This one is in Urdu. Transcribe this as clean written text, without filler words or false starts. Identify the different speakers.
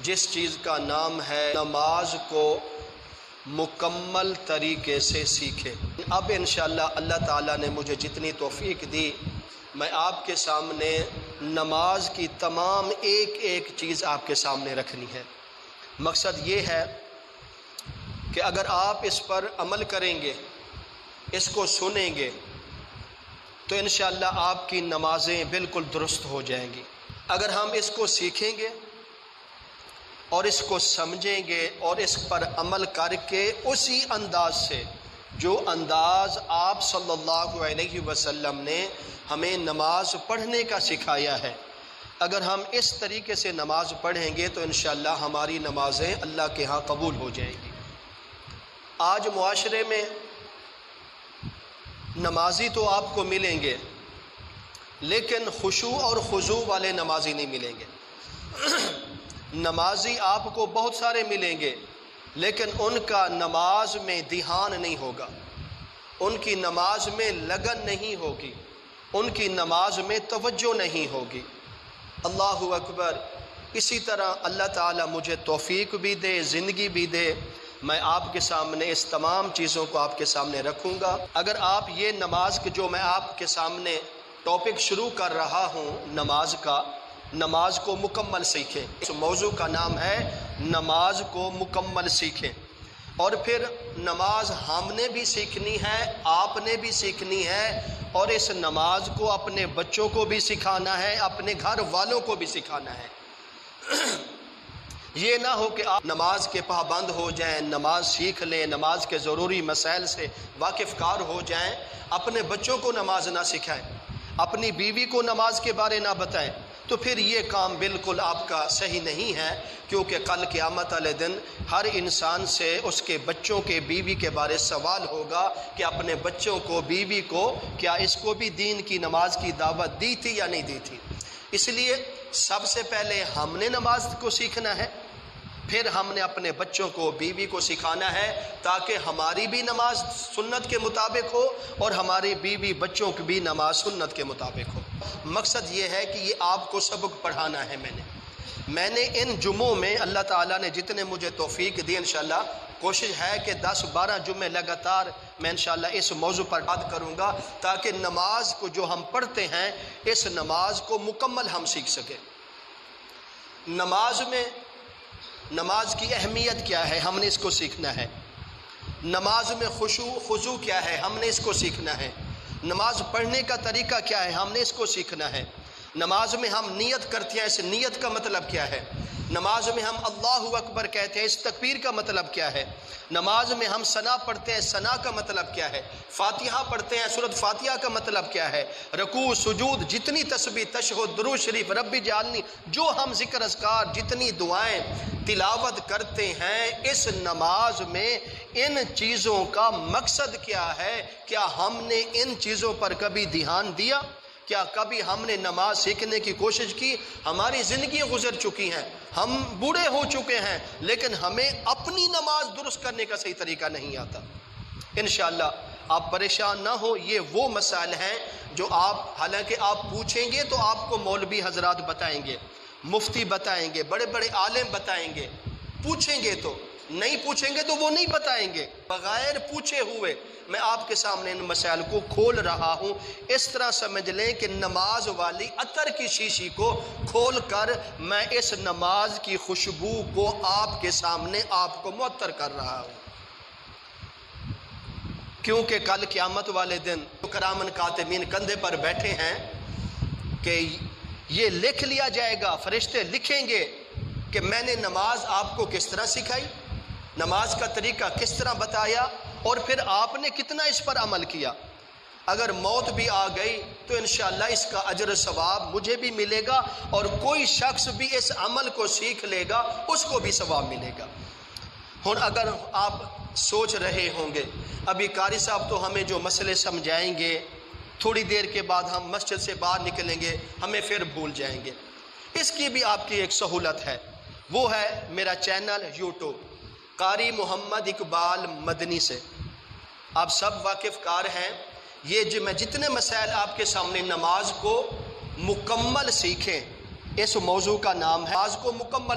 Speaker 1: جس چیز کا نام ہے نماز کو مکمل طریقے سے سیکھے۔ اب انشاءاللہ اللہ تعالیٰ نے مجھے جتنی توفیق دی، میں آپ کے سامنے نماز کی تمام ایک ایک چیز آپ کے سامنے رکھنی ہے۔ مقصد یہ ہے کہ اگر آپ اس پر عمل کریں گے، اس کو سنیں گے، تو انشاءاللہ آپ کی نمازیں بالکل درست ہو جائیں گی۔ اگر ہم اس کو سیکھیں گے اور اس کو سمجھیں گے اور اس پر عمل کر کے اسی انداز سے جو انداز آپ صلی اللہ علیہ وسلم نے ہمیں نماز پڑھنے کا سکھایا ہے، اگر ہم اس طریقے سے نماز پڑھیں گے تو انشاءاللہ ہماری نمازیں اللہ کے ہاں قبول ہو جائیں گی۔ آج معاشرے میں نمازی تو آپ کو ملیں گے، لیکن خشوع اور خضوع والے نمازی نہیں ملیں گے۔ نمازی آپ کو بہت سارے ملیں گے، لیکن ان کا نماز میں دھیان نہیں ہوگا، ان کی نماز میں لگن نہیں ہوگی، ان کی نماز میں توجہ نہیں ہوگی۔ اللہ اکبر۔ اسی طرح اللہ تعالیٰ مجھے توفیق بھی دے، زندگی بھی دے، میں آپ کے سامنے اس تمام چیزوں کو آپ کے سامنے رکھوں گا۔ اگر آپ یہ نماز کے جو میں آپ کے سامنے ٹاپک شروع کر رہا ہوں نماز کا، نماز کو مکمل سیکھیں، اس موضوع کا نام ہے نماز کو مکمل سیکھیں۔ اور پھر نماز ہم نے بھی سیکھنی ہے، آپ نے بھی سیکھنی ہے، اور اس نماز کو اپنے بچوں کو بھی سکھانا ہے، اپنے گھر والوں کو بھی سکھانا ہے۔ یہ نہ ہو کہ آپ نماز کے پابند ہو جائیں، نماز سیکھ لیں، نماز کے ضروری مسائل سے واقف کار ہو جائیں، اپنے بچوں کو نماز نہ سکھائیں، اپنی بیوی کو نماز کے بارے نہ بتائیں، تو پھر یہ کام بالکل آپ کا صحیح نہیں ہے، کیونکہ کل قیامت والے دن ہر انسان سے اس کے بچوں کے بیوی کے بارے سوال ہوگا کہ اپنے بچوں کو، بیوی کو، کیا اس کو بھی دین کی نماز کی دعوت دی تھی یا نہیں دی تھی۔ اس لیے سب سے پہلے ہم نے نماز کو سیکھنا ہے، پھر ہم نے اپنے بچوں کو، بیوی کو سکھانا ہے، تاکہ ہماری بھی نماز سنت کے مطابق ہو اور ہماری بیوی بچوں کی بھی نماز سنت کے مطابق ہو۔ مقصد یہ ہے کہ یہ آپ کو سبق پڑھانا ہے۔ میں نے ان جمعوں میں اللہ تعالیٰ نے جتنے مجھے توفیق دی، انشاءاللہ کوشش ہے کہ 10-12 جمعے لگاتار میں انشاءاللہ اس موضوع پر بات کروں گا، تاکہ نماز کو جو ہم پڑھتے ہیں اس نماز کو مکمل ہم سیکھ سکیں۔ نماز میں نماز کی اہمیت کیا ہے، ہم نے اس کو سیکھنا ہے۔ نماز میں خشوع خضوع کیا ہے، ہم نے اس کو سیکھنا ہے۔ نماز پڑھنے کا طریقہ کیا ہے، ہم نے اس کو سیکھنا ہے۔ نماز میں ہم نیت کرتے ہیں، اس نیت کا مطلب کیا ہے۔ نماز میں ہم اللہ اکبر کہتے ہیں، اس تکبیر کا مطلب کیا ہے۔ نماز میں ہم ثنا پڑھتے ہیں، ثنا کا مطلب کیا ہے۔ فاتحہ پڑھتے ہیں، سورۃ فاتحہ کا مطلب کیا ہے۔ رکوع، سجود، جتنی تسبیح، تشہد، درود شریف، رب جعلنی، جو ہم ذکر اذکار، جتنی دعائیں تلاوت کرتے ہیں، اس نماز میں ان چیزوں کا مقصد کیا ہے؟ کیا ہم نے ان چیزوں پر کبھی دھیان دیا؟ کیا کبھی ہم نے نماز سیکھنے کی کوشش کی؟ ہماری زندگی گزر چکی ہیں، ہم بوڑھے ہو چکے ہیں، لیکن ہمیں اپنی نماز درست کرنے کا صحیح طریقہ نہیں آتا۔ انشاءاللہ آپ پریشان نہ ہو، یہ وہ مسائل ہیں جو حالانکہ آپ پوچھیں گے تو آپ کو مولوی حضرات بتائیں گے، مفتی بتائیں گے، بڑے بڑے عالم بتائیں گے، پوچھیں گے تو، نہیں پوچھیں گے تو وہ نہیں بتائیں گے۔ بغیر پوچھے ہوئے میں آپ کے سامنے ان مسائل کو کھول رہا ہوں۔ اس طرح سمجھ لیں کہ نماز والی عطر کی شیشی کو کھول کر میں اس نماز کی خوشبو کو آپ کے سامنے آپ کو معطر کر رہا ہوں، کیونکہ کل قیامت والے دن کرامن کاتبین کندھے پر بیٹھے ہیں کہ یہ لکھ لیا جائے گا، فرشتے لکھیں گے کہ میں نے نماز آپ کو کس طرح سکھائی، نماز کا طریقہ کس طرح بتایا، اور پھر آپ نے کتنا اس پر عمل کیا۔ اگر موت بھی آ گئی تو انشاءاللہ اس کا اجر ثواب مجھے بھی ملے گا، اور کوئی شخص بھی اس عمل کو سیکھ لے گا اس کو بھی ثواب ملے گا۔ اگر آپ سوچ رہے ہوں گے ابھی قاری صاحب تو ہمیں جو مسئلے سمجھائیں گے، تھوڑی دیر کے بعد ہم مسجد سے باہر نکلیں گے، ہمیں پھر بھول جائیں گے۔ اس کی بھی آپ کی ایک سہولت ہے، وہ ہے میرا چینل یوٹیوب قاری محمد اقبال مدنی سے۔ آپ سب واقف کار ہیں، یہ میں جتنے مسائل آپ کے سامنے نماز کو مکمل سیکھیں، اس موضوع کا نام ہے نماز کو مکمل